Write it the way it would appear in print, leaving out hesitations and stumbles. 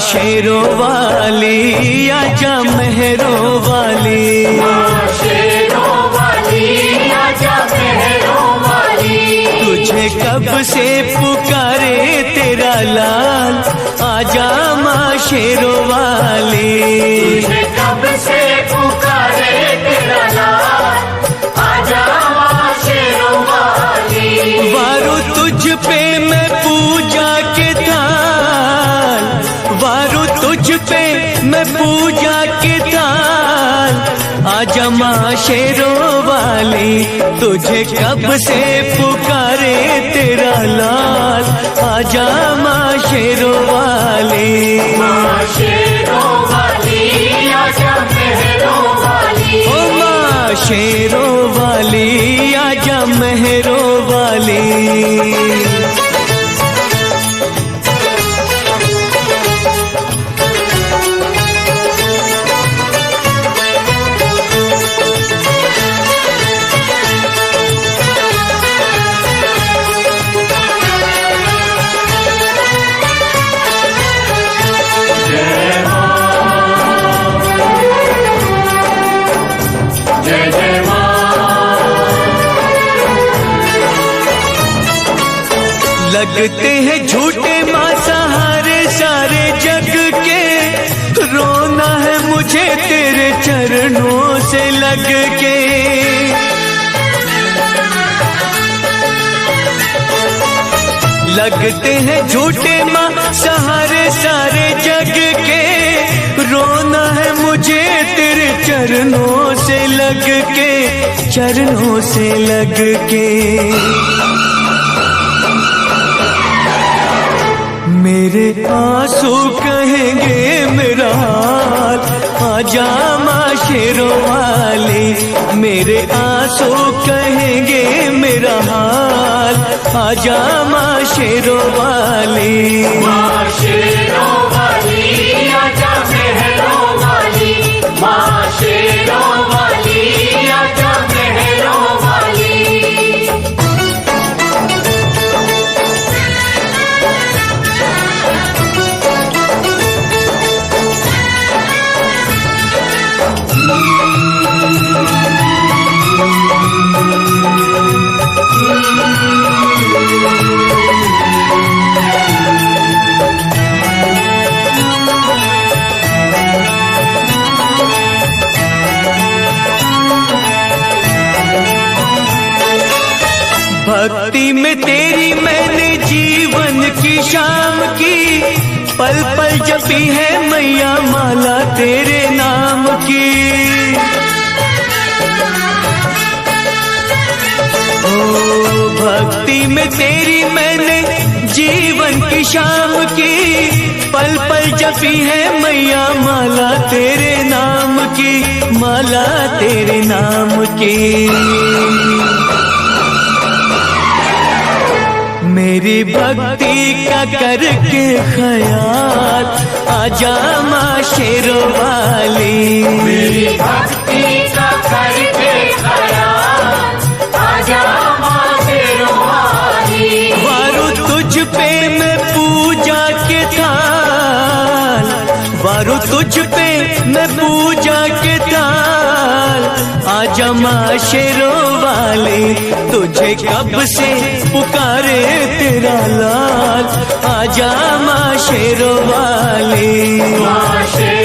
शेरों वाली आजा मेहरों वाली, शेरों वाली आजा मेहरों वाली। तुझे कब से पुकारे तेरा लाल, आजा माँ शेरों वाली। तुझे कब से पुकारे तेरा लाल, आजा माँ शेरों वाली। वारू तुझ पे मैं पूजा के थाल, वारू तुझ पे मैं पूजा के थाल, आजा माँ शेरों वाली। तुझे कब से पुकारे तेरा लाल, आजा माँ शेरों वाली। माँ शेरों वाली आजा मेहरों वाली। ओ माँ शेरों वाली आजा मेहरों वाली। जय जय लगते हैं झूठे माँ सहारे सारे जग के, रोना है मुझे तेरे चरणों से लग के। लगते हैं झूठे माँ सहारे सारे जग के, रोना है मुझे तेरे चरणों से लग के, चरणों से लग के। मेरे आंसू कहेंगे मेरा हाल, आजा माँ शेरों वाली। मेरे आंसू कहेंगे मेरा हाल, आजा माँ शेरों वाली। माँ शेरों वाली आजा मेहरों वाली। माँ शेरों वाली आजा मेहरों वाली। भक्ति में तेरी मैंने जीवन की शाम की, पल पल जपी है मैया माला तेरे नाम की। ओ भक्ति में तेरी मैंने जीवन की शाम की, पल पल जपी है मैया माला तेरे नाम की, माला तेरे नाम की। मेरी भक्ति का करके ख्याल, आजा माँ शेरों वाली। मेरी भक्ति का करके ख्याल, आजा माँ शेरों वाली। वारू तुझ पे मैं पूजा के थाल, वारू तुझ पे मैं पूजा के थाल, आजा माँ शेरों वाली। तुझे कब से पुकारे तेरा लाल, आजा माँ शेरों वाली। माँ शेरों